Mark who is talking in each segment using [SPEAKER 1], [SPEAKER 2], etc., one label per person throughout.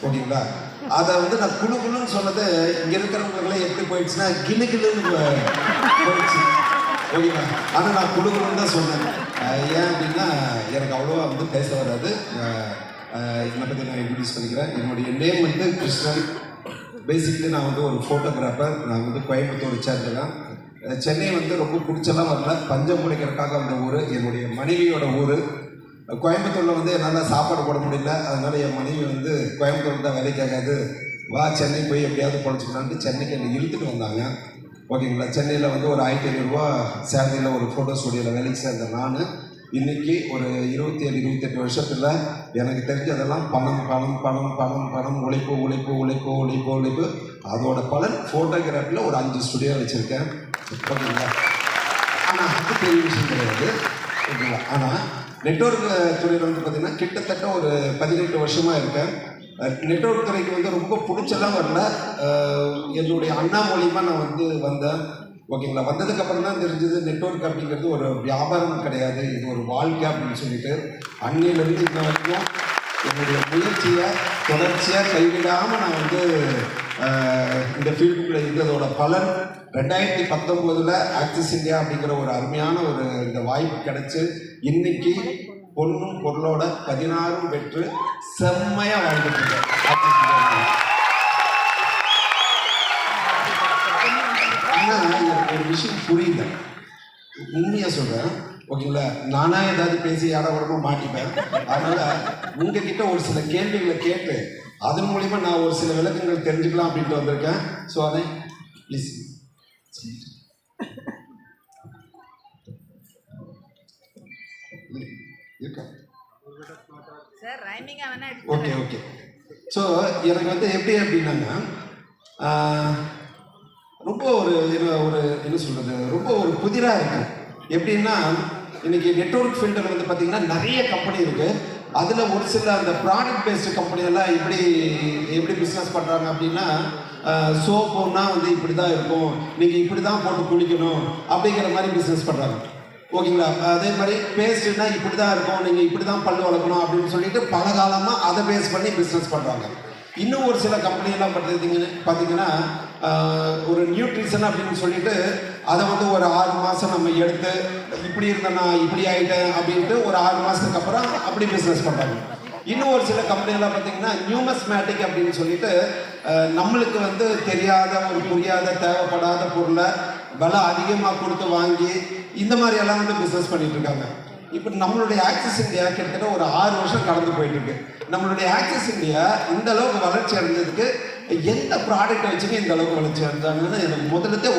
[SPEAKER 1] ஓகேங்களா? அதை வந்து நான் குழு குழுன்னு சொன்னது இங்கே இருக்கிறவங்களே எப்படி போயிடுச்சுன்னா கிளு கிளுன்னு போயிடுச்சு. ஓகேங்களா? ஆனால் நான் குழு குழுன்னு தான் சொன்னேன். ஏன் அப்படின்னா எனக்கு அவ்வளோவா வந்து பேச வராது. என்னை பற்றி நான் இன்ட்ரடியூஸ் பண்ணிக்கிறேன். என்னுடைய நேம் வந்து கிருஷ்ணன். பேசிக்கலி நான் வந்து ஒரு ஃபோட்டோகிராஃபர். நான் வந்து கோயம்புத்தூர் சேர்ந்தேன். சென்னை வந்து ரொம்ப பிடிச்செல்லாம் வரல. பஞ்சம் பிடிக்கிறதுக்காக அந்த ஊர் என்னுடைய மனைவியோட ஊர். கோயம்புத்தூரில் வந்து என்னால் சாப்பாடு போட முடியல. அதனால் என் மனைவி வந்து கோயம்புத்தூர் தான் வேலைக்காகாது, வா சென்னை போய் எப்படியாவது பொழைச்சிக்கலான்ட்டு சென்னைக்கு என்னை இழுத்துட்டு வந்தாங்க. ஓகேங்களா? சென்னையில் வந்து ஒரு 1500 சேலரியில் ஒரு ஃபோட்டோ ஸ்டுடியோவில் வேலைக்கு சேர்ந்த நான் இன்றைக்கி ஒரு 27-28 வருஷத்தில் எனக்கு தெரிஞ்சதெல்லாம் பணம் பணம் பணம் பணம் பணம் உழைப்பு உழைப்பு உழைப்பு உழைப்பு உழைப்பு. அதோட பலன் ஃபோட்டோகிராஃபியில் ஒரு 5 ஸ்டுடியோ வச்சுருக்கேன். ஓகேங்களா? ஆனால் அது பெரிய விஷயம் கிடையாது. ஓகேங்களா? ஆனால் நெட்வொர்க் துறையில் வந்து பார்த்திங்கன்னா கிட்டத்தட்ட ஒரு 18 வருஷமாக இருக்கேன். நெட்வொர்க் துறைக்கு வந்து ரொம்ப பிடிச்செல்லாம் வரல. என்னுடைய அண்ணா மூலியமாக நான் வந்து வந்தேன். ஓகேங்களா? வந்ததுக்கப்புறம் தான் தெரிஞ்சது நெட்வொர்க் அப்படிங்கிறது ஒரு வியாபாரம் கிடையாது, இது ஒரு வாழ்க்கை அப்படின்னு சொல்லிட்டு அன்னையிலேருந்து இன்ன வரைக்கும் என்னுடைய முயற்சியை தொடர்ச்சியாக கைவிடாமல் நான் வந்து இந்த ஃபீல்டுக்குள்ளே இருந்ததோட பலன் 2019 ஆக்சிஸ் இந்தியா அப்படிங்கிற ஒரு அருமையான ஒரு இந்த வாய்ப்பு கிடைச்சி இன்னைக்கு பொண்ணும் பொருளோட 16 பெற்று செம்மையாக வாழ்ந்துட்டு இருக்கேன். ஆனால் எனக்கு ஒரு விஷயம் புரியல, உண்மையாக சொல்கிறேன். ஓகேங்களா? நானாக ஏதாவது பேசி ஆடவரமாக மாட்டிப்பேன். அதனால் உங்ககிட்ட ஒரு சில கேள்விகளை கேட்டு அதன் மூலிமா நான் ஒரு சில விளக்கங்கள் தெரிஞ்சுக்கலாம் அப்படின்ட்டு வந்திருக்கேன். ஸோ அதை ப்ளீஸ் ஓகே ஓகே. ஸோ எனக்கு வந்து எப்படி அப்படின்னாங்க, ரொம்ப ஒரு என்ன சொல்கிறது, ரொம்ப ஒரு புதிராக இருக்குது. எப்படின்னா இன்றைக்கி நெட்வொர்க் ஃபீல்டில் வந்து பார்த்திங்கன்னா நிறைய கம்பெனி இருக்குது. அதில் ஒரு சில அந்த ப்ராடக்ட் பேஸ்டு கம்பெனியெல்லாம் எப்படி பிஸ்னஸ் பண்ணுறாங்க அப்படின்னா, சோப்புன்னா வந்து இப்படி தான் இருக்கும், நீங்கள் இப்படி தான் போட்டு குளிக்கணும் அப்படிங்கிற மாதிரி பிஸ்னஸ் பண்ணுறாங்க. ஓகேங்களா? அதே மாதிரி பேஸ்ட்டுன்னா இப்படி தான் இருக்கும், நீங்கள் இப்படி தான் பல் வளர்க்கணும் அப்படின்னு சொல்லிட்டு பல காலமாக அதை பேஸ் பண்ணி பிஸ்னஸ் பண்ணுறாங்க. இன்னும் ஒரு சில கம்பெனியெல்லாம் பார்த்தீங்கன்னா ஒரு நியூட்ரிஷன் அப்படின்னு சொல்லிட்டு அதை வந்து ஒரு 6 மாதம் நம்ம எடுத்து இப்படி இருந்தேன்னா இப்படி ஆகிட்டேன் அப்படின்ட்டு ஒரு 6 மாதத்துக்கு அப்புறம் அப்படி பிஸ்னஸ் பண்ணுறாங்க. இன்னும் ஒரு சில கம்பெனியெல்லாம் பார்த்தீங்கன்னா நியூமஸ்மேட்டிக் அப்படின்னு சொல்லிட்டு நம்மளுக்கு வந்து தெரியாத ஒரு புரியாத தேவைப்படாத பொருளை விலை அதிகமாக கொடுத்து வாங்கி இந்த மாதிரியெல்லாம் வந்து பிஸ்னஸ் பண்ணிட்டு இருக்காங்க. இப்போ நம்மளுடைய ஆக்சிஸ் இந்தியா கிட்டத்தட்ட ஒரு 6 வருஷம் கடந்து போயிட்டு இருக்கு. நம்மளுடைய ஆக்சிஸ் இந்தியா இந்த அளவுக்கு வளர்ச்சி அடைஞ்சதுக்கு எந்த ப்ராடக்ட் வச்சுன்னு இந்த அளவுக்கு வளர்ச்சி அடைஞ்சாங்கன்னு எனக்கு முதல்ல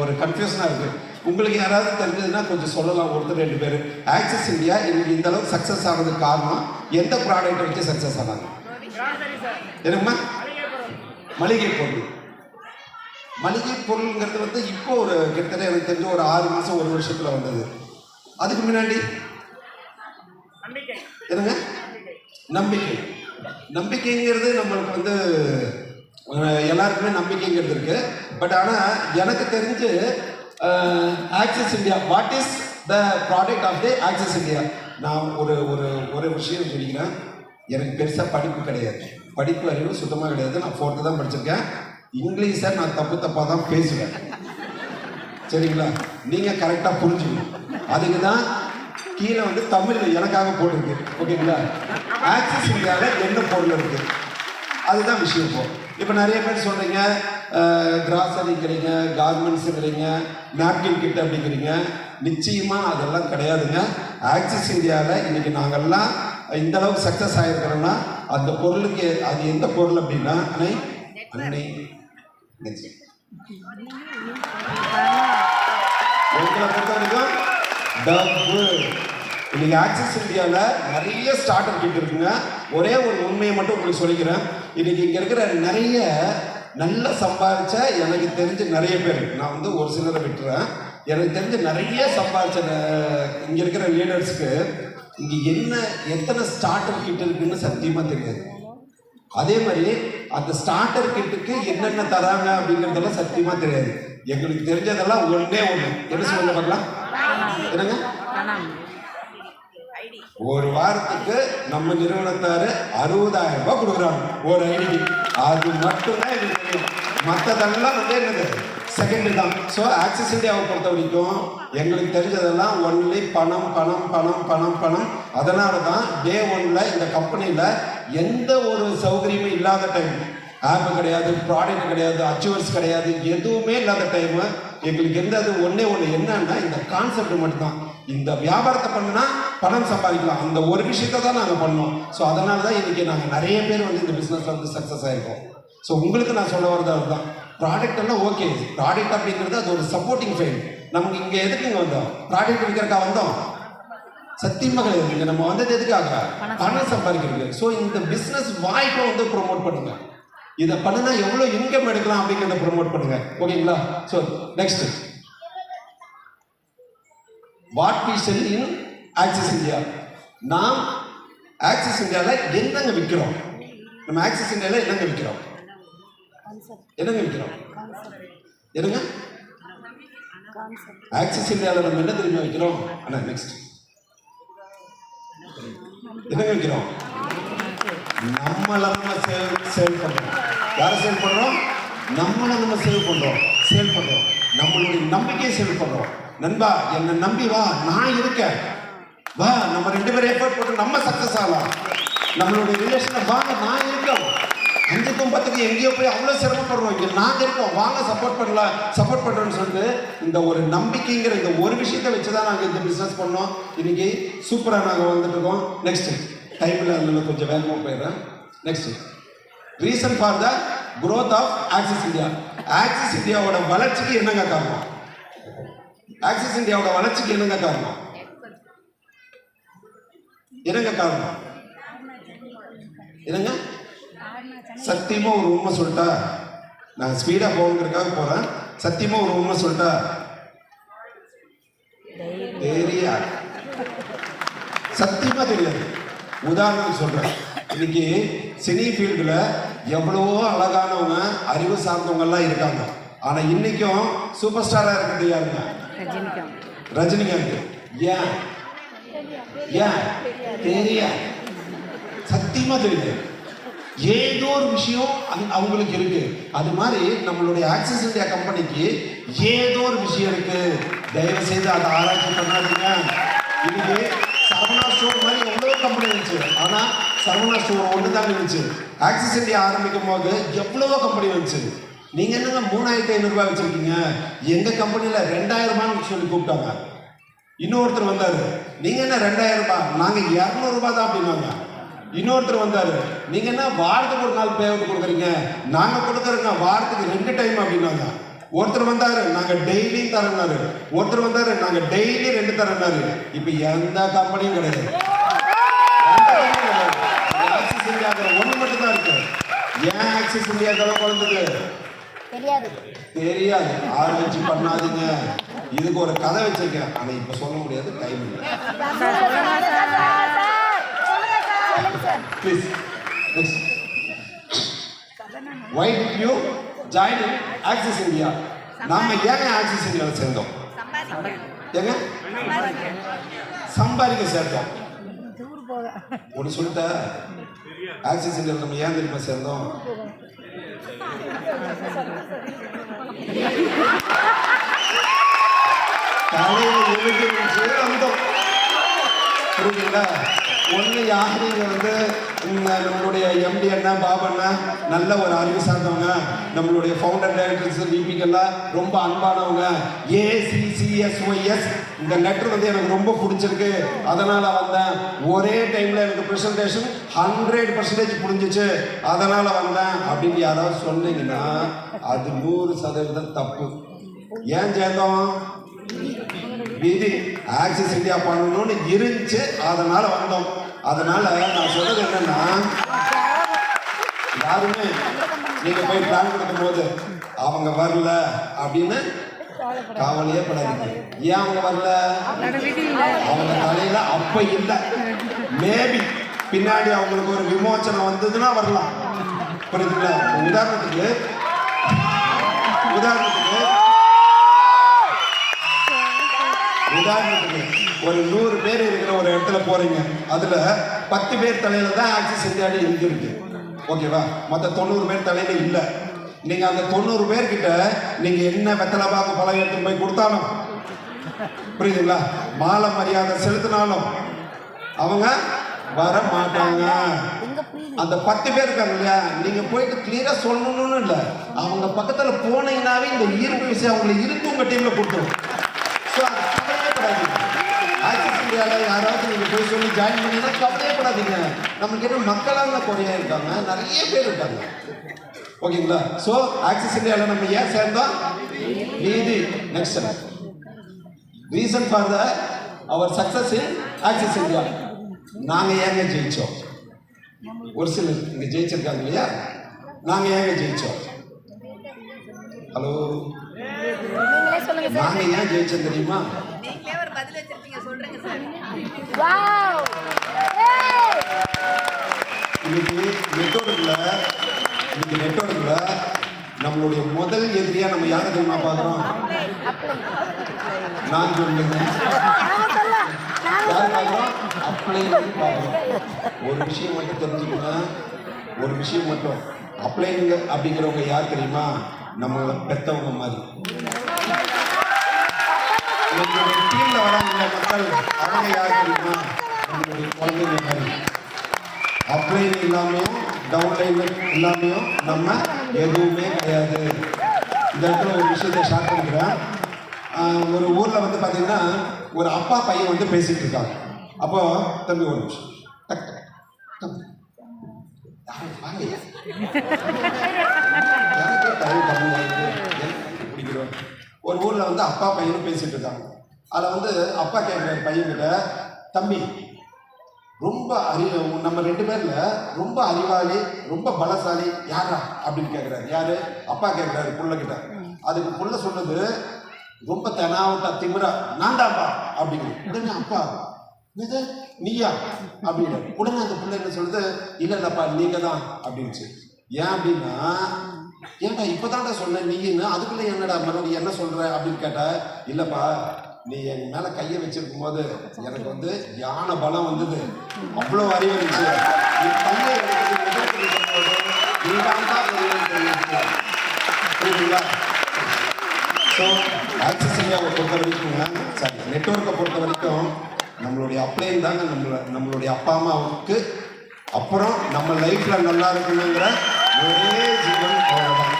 [SPEAKER 1] ஒரு கன்ஃபியூஷனாக இருக்குது. உங்களுக்கு யாராவது தெரிஞ்சதுன்னா கொஞ்சம் சொல்லலாம், ஒருத்தர் 2 பேர். ஆக்சிஸ் இந்தியா இன்னைக்கு இந்த அளவுக்கு சக்ஸஸ் ஆனதுக்கு காரணம் எந்த ப்ராடக்டை வச்சு சக்ஸஸ் ஆனாங்க? என்னங்கம்மா? மளிகை பொருள். மளிகை பொருளுங்கிறது வந்து இப்போ ஒரு கிட்டத்தட்ட எனக்கு தெரிஞ்ச ஒரு 6 மாதம் 1 வருஷத்தில் வந்தது. அதுக்கு முன்னாடி என்னங்க? நம்பிக்கை. நம்பிக்கைங்கிறது நம்மளுக்கு வந்து எல்லாருக்குமே நம்பிக்கைங்கிறது இருக்கு. பட் ஆனால் எனக்கு தெரிஞ்சு Axis India, what is the product of the Axis India? நான் ஒரு விஷயம் சொல்லிக்கிறேன். எனக்கு பெருசாக படிப்பு கிடையாது, படிப்பு அறிவு சுத்தமாக கிடையாது. நான் 4th தான் படிச்சிருக்கேன். இங்கிலீஷை நான் தப்பாக தான் பேசுவேன். சரிங்களா? நீங்கள் கரெக்டாக புரிஞ்சுக்கணும். அதுக்கு தான் கீழே வந்து தமிழில் எனக்காக போட்டிருக்கு. ஓகேங்களா? ஆக்சிஸ் இந்தியாவில் என்ன பொருள் இருக்குது அதுதான் விஷயம். இப்போ நிறைய பேர் சொல்கிறீங்க கிராசரிங்கிறீங்க, கார்மெண்ட்ஸுங்கிறீங்க, நாப்கின் கிட் அப்படிங்கிறீங்க. நிச்சயமாக அதெல்லாம் கிடையாதுங்க. ஆக்சிஸ் இந்தியாவில் இன்றைக்கி நாங்கள்லாம் இந்த அளவுக்கு சக்ஸஸ் ஆகிருக்கிறோன்னா அந்த பொருளுக்கு அது எந்த பொருள் அப்படின்னா அன்னை உங்களை பொறுத்த வரைக்கும் டப்பு. இன்னைக்கு ஆக்சிஸ் இந்தியாவில் நிறைய ஸ்டார்ட் அப் கிட் இருக்குங்க. ஒரே ஒரு உண்மையை மட்டும் உங்களுக்கு சொல்லிக்கிறேன். இன்னைக்கு இங்கே இருக்கிற நிறைய நல்லா சம்பாதிச்ச எனக்கு தெரிஞ்ச நிறைய பேர், நான் வந்து ஒரு சிலரை விட்டுறேன், எனக்கு தெரிஞ்ச நிறைய சம்பாதிச்ச இங்கே இருக்கிற லீடர்ஸ்க்கு இங்கே எத்தனை ஸ்டார்ட் அப் கிட் இருக்குன்னு சத்தியமாக தெரியாது. அதே மாதிரி அந்த ஸ்டார்டர் கிட்டுக்கு என்னென்ன தராங்க அப்படிங்கிறதெல்லாம் சத்தியமாக தெரியாது. எங்களுக்கு தெரிஞ்சதெல்லாம் ஒன்று என்ன சொல்ல பார்க்கலாம்? என்னங்க? ஒரு வாரத்துக்கு நம்ம நிறுவனத்தாரு 60,000 ரூபாய் கொடுக்குறாங்க ஒரு ஐடிக்கு. அது மட்டும்தான் எனக்கு தெரியும். மற்றதெல்லாம் வந்து என்னது செகண்ட் தான். ஸோ ஆக்சிஸ் இந்தியாவை பொறுத்த வரைக்கும் எங்களுக்கு தெரிஞ்சதெல்லாம் ஒன்லி பணம் பணம் பணம் பணம் பணம். அதனால தான் டே ஒன்ல இந்த கம்பெனியில் எந்த ஒரு சௌகரியமும் இல்லாத டைம், ஆப் கிடையாது, ப்ராடக்ட் கிடையாது, அச்சீவர்ஸ் கிடையாது, எதுவுமே இல்லாத டைமு எங்களுக்கு இருந்தது ஒன்றே ஒன்று என்னன்னா இந்த கான்செப்ட் மட்டும்தான். இந்த வியாபாரத்தை பண்ணுனா பணம் சம்பாதிக்கலாம், அந்த ஒரு விஷயத்தை தான் நாங்கள் பண்ணோம். ஸோ அதனால தான் இன்னைக்கு நாங்கள் நிறைய பேர் வந்து இந்த பிஸ்னஸ் வந்து சக்ஸஸ் ஆகிருக்கோம். ஸோ உங்களுக்கு நான் சொல்ல வரது அதுதான். ப்ராடக்ட் எல்லாம் ஓகே, ப்ராடக்ட் அப்படிங்கிறது அது ஒரு சப்போர்ட்டிங் ஃபைல். நமக்கு இங்கே எதுக்குங்க வந்தோம்? ப்ராடக்ட் விற்கிறக்கா வந்தோம்? சத்தியமாக கிடையாது. இங்கே நம்ம வந்தது எதுக்காக? பணம் சம்பாதிக்கிறது. ஸோ இந்த பிஸ்னஸ் வாய்ப்பை வந்து ப்ரொமோட் பண்ணுங்க. இதை பண்ணுனா எவ்வளோ இன்கம் எடுக்கலாம் அப்படிங்கிறத ப்ரொமோட் பண்ணுங்க. ஓகேங்களா? So next, what we sell in Axis India. நாம் ஆக்சிஸ் இந்தியாவில் என்னங்க விற்கிறோம்? நம்ம ஆக்சிஸ் இந்தியாவில் என்னங்க விற்கிறோம்? என்னங்க விற்கிறோம்? என்னங்க ஆக்சிஸ் இந்தியாவில் நம்ம என்ன தெரியுமா விற்கிறோம்? அண்ணா நெக்ஸ்ட், என்னங்க விற்கிறோம்? நம்மளை நம்ம சேல் பண்றோம். யாரை சேல் பண்றோம்? நம்மளை நம்ம சேல் பண்றோம். நம்மளுடைய நம்பிக்கையை சேல் பண்றோம். நண்பா என்னை நம்பி வா, நான் இருக்கேன், வா நம்ம 2 பேரும் எஃபர்ட் போட்டு நம்ம சக்சஸ் ஆகலாம். நம்மளுடைய ரிலேஷனை வாங்க, நான் இருக்கோம். 5க்கும் 10க்கும் எங்கேயோ போய் அவ்வளோ சிரமப்படுறோம், இங்கே நாங்கள் இருக்கோம், வாங்க சப்போர்ட் பண்ணுறோன்னு சொல்லிட்டு இந்த ஒரு நம்பிக்கைங்கிற இந்த ஒரு விஷயத்தை வச்சு தான் நாங்கள் இந்த பிஸ்னஸ் பண்ணோம். இன்னைக்கு சூப்பராக நாங்கள் வந்துட்டு இருக்கோம். நெக்ஸ்ட் டைமில் அதில் கொஞ்சம் வேகமாக போயிடுறேன். Next, reason for the growth of Axis India. Axis இந்தியாவோட வளர்ச்சிக்கு என்னங்க காரணம்? ஆக்சிஸ் இந்தியாவோட வளர்ச்சிக்கு என்னங்க காரணம்? என்னங்க சத்தியமா ஒரு உண்மை சொல்லிட்டா, நான் ஸ்பீடா போகிறதுக்காக போறேன். சத்தியமா ஒரு உண்மை சொல்லிட்டா, தெரியாது, சத்தியமா தெரியாது. உதாரணம் சொல்றேன். இன்னைக்கு சினி ஃபீல்டுல எவ்வளவோ அழகானவங்க, அறிவு சார்ந்தவங்க எல்லாம் இருக்காங்க. ஆனா இன்னைக்கும் சூப்பர் ஸ்டாரா இருக்கிறது யாருங்க? ரஜினிகாந்த். ஏன் தெரியாது, சத்தியமா தெரியாது. ஏதோ ஒரு விஷயம் அவங்களுக்கு இருக்கு. அது மாதிரி நம்மளுடைய ஆக்சிஸ் இந்தியா கம்பெனிக்கு ஏதோ ஒரு விஷயம் இருக்கு. தயவு செய்து அதை ஆராய்ச்சி பண்ணாதீங்க. இன்னைக்கு சரவணா ஸ்டோர் மாதிரி எவ்வளோ கம்பெனி இருந்துச்சு, ஆனா சரவணா ஸ்டோர் ஒன்று தான் இருந்துச்சு. ஆக்சிஸ் இந்தியா ஆரம்பிக்கும் போது எவ்வளவோ கம்பெனி வந்துச்சு. நீங்க என்னங்க 3,500 ரூபாய் வச்சிருக்கீங்க, எங்க கம்பெனியில 2,000 ரூபான்னு சொல்லி கூப்பிட்டாங்க. இன்னொருத்தர் வந்தாரு, நீங்க என்ன 2,000 ரூபாய், நாங்க 200 ரூபாய் தான் அப்படின்னாங்க. இன்னொருத்தர் வந்தாரு, நீங்க என்ன வாரத்துக்கு ஒரு நாள் பேமெண்ட் கொடுக்குறீங்க, நாங்க கொடுக்குறோங்க வாரத்துக்கு 2 டைம் அப்படின்னாங்க. ஒருத்தர் வந்தாரு, நாங்க டெய்லி தரனாரு. ஒருத்தர் வந்தாரு, நாங்க டெய்லி 2 தரனாரு. இப்ப எந்த கம்பெனியும் கிடையாது. ஆக்சிஸ் இந்தியாவுக்கு ஒண்ணு மட்டும் தான் இருக்கு. ஏன் ஆக்சிஸ் இந்தியா குழந்தைது தெரியாது. ஆராய்ச்சி பண்ணாதீங்க. இதுக்கு ஒரு கதை வச்சிருக்கேன், ஆனா இப்ப சொல்ல முடியாது, டைம் இல்லை. Please. Next. Why did you join in Axis India? நாம ஏங்க ஆக்சிஸ் இந்தியாவில் சேர்ந்தோம்? ஏங்க சம்பாதிக்க சேர்ந்தோம். ஒன்று சொல்லிட்ட, ஆக்சிஸ் இந்தியாவில் நம்ம ஏன் தெரியுமா சேர்ந்தோம்? தலையில் எழுதி வந்தோம். புரியுதுங்களா? ஒன்று யாரையும் வந்து நம்மளுடைய எம்டி அண்ணா, பாபு அண்ணா நல்ல ஒரு அறிவு சார்ந்தவங்க, நம்மளுடைய ஃபவுண்டர் டைரக்டர்ஸ் விபிக்கெல்லாம் ரொம்ப அன்பானவங்க. ACCSYS இந்த லெட்டர் வந்து எனக்கு ரொம்ப பிடிச்சிருக்கு, அதனால வந்தேன். ஒரே டைம்ல எனக்கு ப்ரெசன்டேஷன் 100% புரிஞ்சிச்சு, அதனால வந்தேன் அப்படின்னு யாராவது சொன்னீங்கன்னா அது 100% தப்பு. ஏன் சேர்ந்தோம்? விதி. ஆக்சிஸ் இந்தியா பண்ணணும்னு இருந்துச்சு, அதனால வந்தோம். அதனால நான் சொல்றது என்னன்னா, யாருமே நீங்க போய் பிளான் கொடுக்கும் போது அவங்க வரல அப்படின்னு கவலையே படாதீங்க. ஏன் அவங்க வரல? அவங்க தலையில அப்ப இல்லை. மேபி பின்னாடி அவங்களுக்கு ஒரு விமோச்சனம் வந்ததுன்னா வரலாம். புரியுதுங்களா? உதாரணத்துக்கு ஒரு 100 பேர் இருக்கிற ஒரு இடத்துல போறீங்க, அதுல 10 பேர் தலையில தான் ஆக்சிஸ் இந்தியாடி இருக்கு. ஓகேவா? மொத்த 90 பேர் தலையில இல்ல. நீங்க அந்த 90 பேர்கிட்ட நீங்க என்ன வெத்தலைபாக்கு பழம் எடுத்து போய் கொடுத்தாலும், புரியுதுங்களா, மாலை மரியாதை செலுத்தினாலும் அவங்க வர மாட்டாங்க. அந்த 10 பேர் இருக்காங்க இல்லையா, நீங்க போயிட்டு கிளியரா சொல்லணும்னு இல்லை, அவங்க பக்கத்துல போனீங்கன்னாவே இந்த ஈர்ப்பு விஷயம் அவங்களை இருக்கு உங்க டீம்ல கொடுத்துரும். ஸோ அது கவலையப்படாதீங்க. ஆக்சிஸ் இந்தியாவில் யாராவது நீங்க போய் சொல்லி ஜாயின் பண்ணீங்கன்னா கவலையப்படாதீங்க. நம்மளுக்கு என்ன மக்களான குறையா இருக்காங்க, நிறைய பேர் இருக்காங்க. ஓகேங்களா? ஸோ ஆக்சிஸ் இந்தியாவில் நம்ம ஏன் சேர்ந்தோம்? நீதி. Next reason for the our success in Axis India. நாங்க ஏங்க ஜெயிச்சோம்? ஒரு சிலர் இங்க ஜெயிச்சிருக்காங்க இல்லையா, நாங்க ஏங்க ஜெயிச்சோம்? ஹலோ, நாங்க ஏன் ஜெயிச்சோம் தெரியுமா? இன்னைக்கு நெட்வொர்க்ல நம்மளுடைய முதல் எதிரியா நம்ம யாரை தெரியுமா பார்க்கிறோம்? நான் சொல்லுங்க, யார் பார்க்கிறோம்? அப்ளை பார்க்கிறோம். ஒரு விஷயம் மட்டும் தெரிஞ்சுக்கணும், ஒரு விஷயம் மட்டும், அப்ளைங்க அப்படிங்கிறவங்க யார் தெரியுமா? நம்மளை பெற்றவங்க மாதிரி. டீம்ல வராங்க மக்கள், அவங்க யார் தெரியுமா? நம்மளுடைய குழந்தைங்க மாதிரி. அப்ளைன் இல்லாமையும் டவுன்லைன் இல்லாமையும் நம்ம எதுவுமே கிடையாது. இந்த இடத்துல ஒரு விஷயத்தை ஷேர் பண்ணிக்கிறேன். ஒரு ஊரில் வந்து பார்த்தீங்கன்னா ஒரு அப்பா பையன் வந்து பேசிகிட்டு இருக்காங்க. அப்போ தம்பி ஒரு நிமிஷம், பிடிக்கிறோம். ஒரு ஊரில் வந்து அப்பா பையனும் பேசிகிட்டு இருக்காங்க. அதில் வந்து அப்பா கேட்குற பையன்கிட்ட, தம்பி ரொம்ப நம்ம 2 பேர்ல ரொம்ப அறிவாளி ரொம்ப பலசாலி யாரா அப்படின்னு கேட்குறாரு. யாரு? அப்பா கேட்குறாரு புள்ள கிட்ட. அதுக்கு புள்ள சொன்னது ரொம்ப தெனாவட்டா திமிரா, நான்டாப்பா அப்படிங்கிறது. உடனே அப்பா, இது நீயா அப்படின்னு. உடனே அந்த புள்ள என்ன சொல்லுது, இல்லைல்லப்பா நீங்க தான் அப்படின்ச்சு. ஏன் அப்படின்னா, ஏன்டா இப்பதான்டா சொன்னேன் நீன்னு, அதுக்குள்ள என்னடா மறுபடியும் என்ன சொல்ற அப்படின்னு கேட்டா, இல்லப்பா நீ என் மேல கையை வச்சிருக்கும் போது எனக்கு வந்து யானை பலம் வந்தது, அவ்வளோ அறிவு இருந்துச்சு. நீ கையை புரியுதுங்களா? ஸோ ஆக்சிஸ் இந்தியாவை பொறுத்த வரைக்குங்க, சாரி நெட்வொர்க்கை பொறுத்த வரைக்கும் நம்மளுடைய அப்ளைன் தாங்க நம்மளுடைய அப்பா அம்மாவுக்கு அப்புறம் நம்ம லைஃப்ல நல்லா இருக்கணுங்கிற ஒரே ஜீவன் அவ்வளோதான்.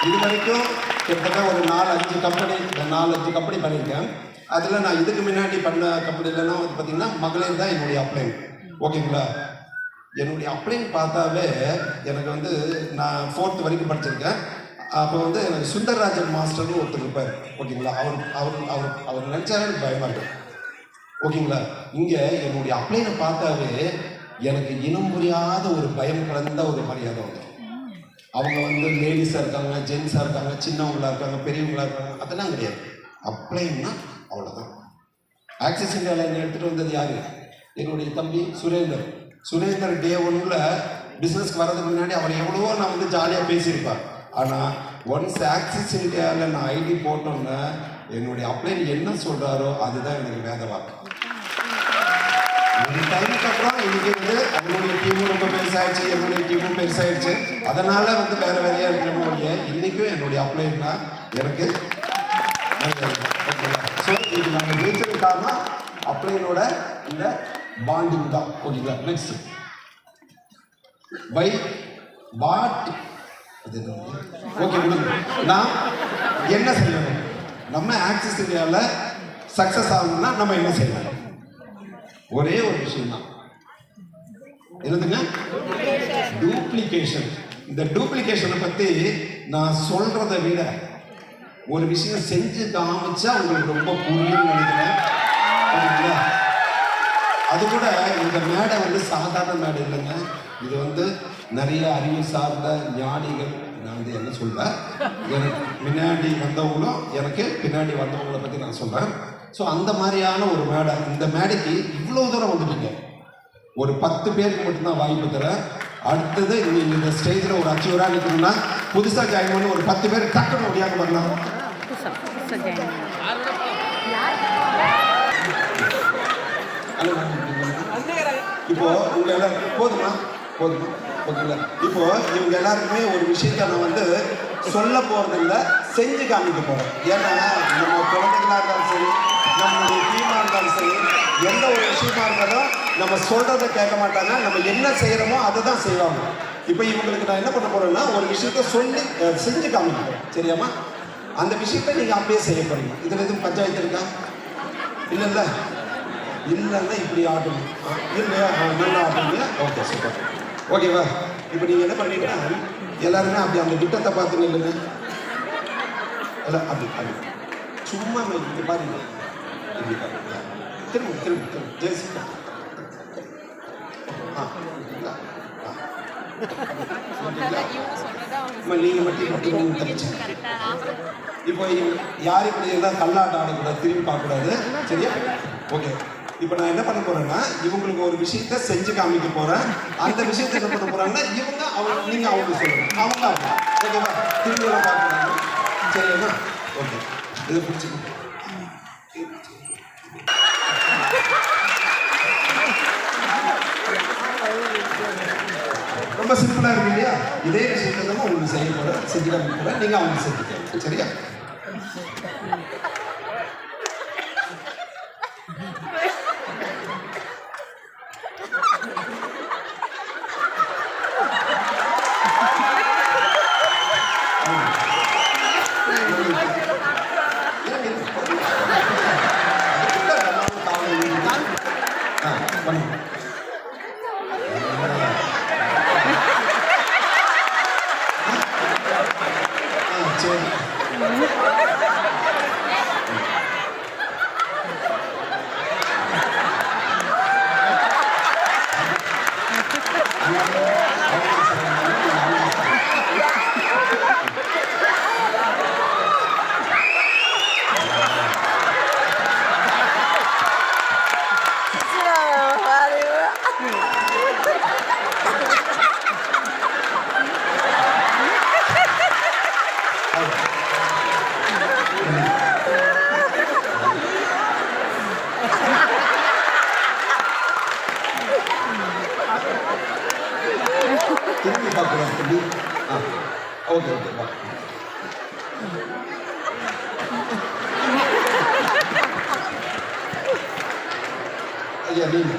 [SPEAKER 1] இது வரைக்கும் கிட்டத்தட்ட ஒரு 4-5 கம்பெனி பண்ணியிருக்கேன். அதில் நான் இதுக்கு முன்னாடி பண்ண கம்பெனிலலாம் வந்து பார்த்தீங்கன்னா மகளிர் தான் என்னுடைய அப்ளைன். ஓகேங்களா? என்னுடைய அப்ளைன் பார்த்தாவே எனக்கு வந்து நான் 4th வரைக்கும் படிச்சிருக்கேன். அப்போ வந்து எனக்கு சுந்தர்ராஜன் மாஸ்டர்னு ஒருத்தர் இருப்பார். ஓகேங்களா? அவர் நினச்சாவே எனக்கு பயமாக இருக்கும். ஓகேங்களா? இங்கே என்னுடைய அப்ளைனை பார்த்தாவே எனக்கு இனம் புரியாத ஒரு பயம் கலந்த ஒரு மரியாதை வந்து. அவங்க வந்து லேடிஸாக இருக்காங்க, ஜென்ஸாக இருக்காங்க, சின்னவங்களா இருக்காங்க, பெரியவங்களா இருக்காங்க, அதெல்லாம் கிடையாது. அப்ளைன்னா அவ்வளோதான். ஆக்சிஸ் இந்தியாவில் என்னை எடுத்துகிட்டு வந்தது யாரு? என்னுடைய தம்பி சுரேந்தர் டே 1ல் பிஸ்னஸ்க்கு வர்றதுக்கு முன்னாடி அவர் எவ்வளவோ நான் வந்து ஜாலியாக பேசியிருப்பேன். ஆனால் ஒன்ஸ் ஆக்சிஸ் இந்தியாவில் நான் ஐடி போட்டோன்னே என்னுடைய அப்ளைன் என்ன சொல்கிறாரோ அதுதான் எனக்கு வேத வாக்கு. ஒரு டைமுக்கு அப்புறம் இன்னைக்கு வந்து அவங்களுடைய டீமும் ரொம்ப பெருசாகிடுச்சு, என்னுடைய டீமும் பெருசாகிடுச்சு. அதனால வந்து வேறையா இருக்கிறவங்களுடைய இன்னைக்கும் என்னுடைய அப்ளைன் தான் எனக்கு. ஸோ இது நம்ம ஜெயிச்சதுக்காக அப்ளைனோட இந்த பாண்டிங் தான். ஓகேங்களா? நெக்ஸ்ட் பை வாட் அது ஓகே. நான் என்ன செய்யணும்? நம்ம ஆக்சிஸ் இந்தியாவில் சக்சஸ் ஆகணும்னா நம்ம என்ன செய்யணும்? ஒரே ஒரு விஷயம் தான். என்னதுங்க? டூப்ளிகேஷன். இந்த டூப்ளிகேஷனை பத்தி நான் சொல்றதை விட ஒரு விஷயம் செஞ்சு காமிச்சா உங்களுக்கு ரொம்ப புரியும்னு நினைக்கிறேன். அது கூட இந்த மேடை வந்து சாதாரண மேடை இல்லைங்க. இது வந்து நிறைய அறிவு சார்ந்த ஞானிகள். நான் வந்து என்ன சொல்றேன், எனக்கு முன்னாடி வந்தவங்களும் எனக்கு பின்னாடி வந்தவங்களை பற்றி நான் சொல்றேன். ஸோ அந்த மாதிரியான ஒரு மேடை. இந்த மேடைக்கு இவ்வளோ தூரம் வந்துட்டீங்க. ஒரு 10 பேருக்கு மட்டும்தான் வாய்ப்பு தரேன். அடுத்தது நீங்கள் இந்த ஸ்டேஜில் ஒரு அச்சீவராக நிற்கணும்னா புதுசாக ஜாயின் பண்ணி ஒரு 10 பேர் டக்குன்னு முடியாமல் வரலாம். இப்போ உங்க எல்லாரும் போதுமா ஓகேங்களா? இப்போ இவங்க எல்லாருக்குமே ஒரு விஷயத்த நான் வந்து சொல்ல போறதில்ல, செஞ்சு காமிக்க போறேன். ஏன்னா நம்ம குழந்தைங்களா இருந்தாலும் சரி, நம்மளுடைய டீமா இருந்தாலும் சரி, எந்த ஒரு விஷயமா இருந்தாலும் நம்ம சொல்றதை கேட்க மாட்டாங்க. நம்ம என்ன செய்யறோமோ அதை தான் செய்வாங்க. இப்போ இவங்களுக்கு நான் என்ன பண்ண போறேன்னா ஒரு விஷயத்த சொல்லி செஞ்சு காமிக்க போறேன். சரியாமா? அந்த விஷயத்த நீங்க அப்படியே செய்ய போறீங்க. இதுல எதுவும் பஞ்சாயத்து இருக்கா? இல்லைல்ல? இல்லைன்னா இப்படி ஆடணும் இல்லையா? நல்லா ஆடுறீங்க. Okay, super. ஓகேவா? இப்போ நீங்கள் என்ன பண்ணீங்கன்னா எல்லாருமே அப்படி அந்த திட்டத்தை பார்த்து நில்லுங்க. எல்லாம் அப்படி அப்படி சும்மா இப்படி பாருங்க. இப்படி பாருங்க. திரும்ப திரும்ப திரும்ப ஜெயசிக்கா. நீங்கள் மட்டும் தப்பிச்சு. இப்போ யார் இப்படி எல்லாம் கல்லாட்டம் ஆடக்கூடாது, திரும்பி பார்க்கக்கூடாது. சரியா? ஓகே. இப்போ நான் என்ன பண்ண போறேன்னா இவங்களுக்கு ஒரு விஷயத்த செஞ்சு காமிக்க போறேன். அந்த விஷயத்தை என்ன பண்ண போறாங்கன்னா இவங்க நீங்க அவங்களுக்கு சொல்லணும். அவங்க ஓகேவா? திரும்பி எல்லாம் பார்க்கறாங்க. சரியா? ஓகே. இதை பிடிச்சிக்கணும். ரொம்ப சிம்பிளா இருக்கு இல்லையா? இதே விஷயத்தை தான் உங்களுக்கு செய்ய போறேன், செஞ்சு காமிக்க போறேன். நீங்க அவங்களுக்கு செஞ்சுக்க. சரியா? திரும்பி பார்க்குறோம். திரும்பி ஓகே ஓகே பா. ஐயா நீங்க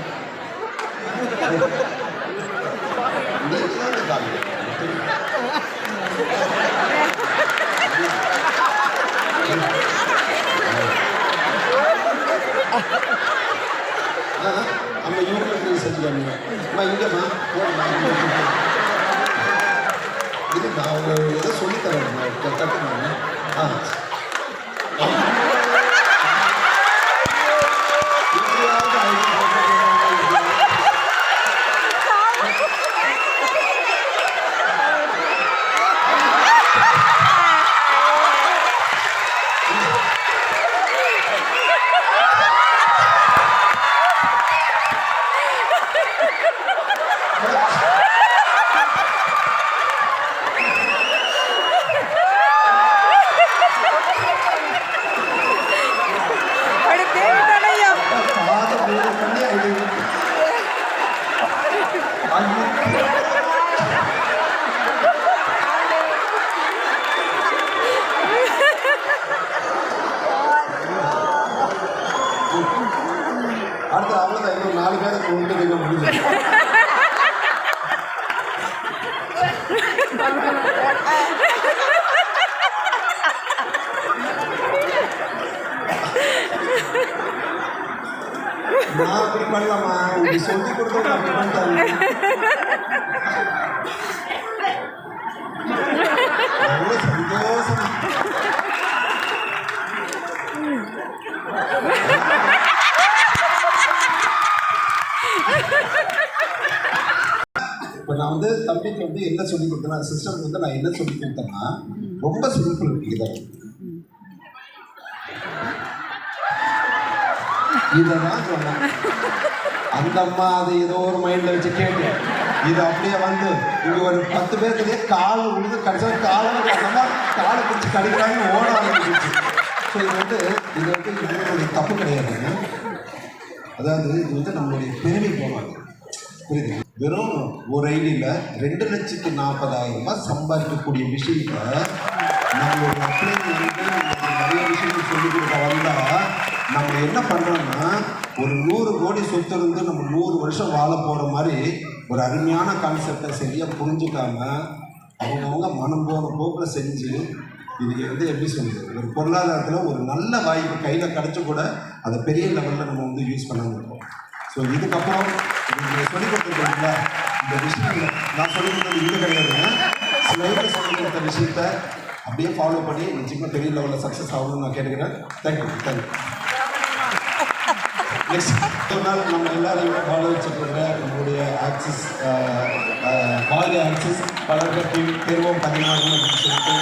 [SPEAKER 1] அம்மா இவங்களுக்கு செஞ்சுக்காங்க. அம்மா இங்கம்மா இது நான் அவங்க ஏதோ சொல்லித்தரேன். கற்றுக்கணும். அடுத்த அவ்வளோதான். இன்னும் 4 பேரை கொண்டு வைக்க முடியல. நான் அப்படி பண்ணலாமா? உங்களுக்கு சொல்லி கொடுத்தவங்க அப்படி பண்ணிட்டாங்க. அவ்வளோ சந்தோஷம். இப்போ நான் வந்து தம்பிக்கு வந்து என்ன சொல்லி கொடுத்தேன்னா சிஸ்டருக்கு வந்து நான் என்ன சொல்லி கொடுத்தேன்னா ரொம்ப சிம்பிள் இதை இதான் சொன்னேன். அந்த அம்மா அதை ஏதோ ஒரு மைண்ட்ல வச்சு கேட்டு இது அப்படியே வந்து இங்க ஒரு 10 பேர்த்துலேயே கால் விழுந்து கடைசியாக காலை பிடிச்சி கடிக்கிறாங்க ஓட ஆரம்பிச்சிச்சு. ஸோ இது வந்து இவங்களுடைய தப்பு கிடையாது. அதாவது இது வந்து நம்மளுடைய பெருமை போனாங்க, புரியுது? வெறும் ஒரு ஐடியில் 2,40,000 சம்பாதிக்கக்கூடிய விஷயத்த நம்மளுடைய அப்ளைன் வந்து நிறைய விஷயங்கள் சொல்லிக் கொடுக்க வந்தால் நம்ம என்ன பண்ணுறோம்னா ஒரு 100 கோடி சொத்து இருந்து நம்ம 100 வருஷம் வாழ போகிற மாதிரி ஒரு அருமையான கான்செப்டை சரியாக புரிஞ்சுக்காம அவங்கவுங்க மனம் போன போக்கில் செஞ்சு இதுக்கு வந்து எப்படி சொல்லுது, ஒரு பொருளாதாரத்தில் ஒரு நல்ல வாய்ப்பு கையில் கிடச்சி கூட அதை பெரிய லெவலில் நம்ம வந்து யூஸ் பண்ணாமல் இருக்கோம். ஸோ இதுக்கப்புறம் நீங்கள் சொல்லிக் கொடுத்துருக்கீங்களா இந்த விஷயங்கள் நான் சொல்லிக் கொடுத்தது இது கிடையாதுங்க. ஸ்லைடில் சொல்லிக் கொடுத்த விஷயத்த அப்படியே ஃபாலோ பண்ணி நிச்சயமாக பெரிய லெவலில் சக்ஸஸ் ஆகணும்னு நான் கேட்டுக்கிறேன். தேங்க்யூ. நெக்ஸ்ட் ஒரு நாள் நம்ம எல்லாரையும் ஃபாலோ வச்சுருக்கிற நம்மளுடைய ஆக்சிஸ் வாழ்க ஆக்சிஸ் வளர்க்க பெறுவோம் 16 அப்படின்னு சொல்லிட்டு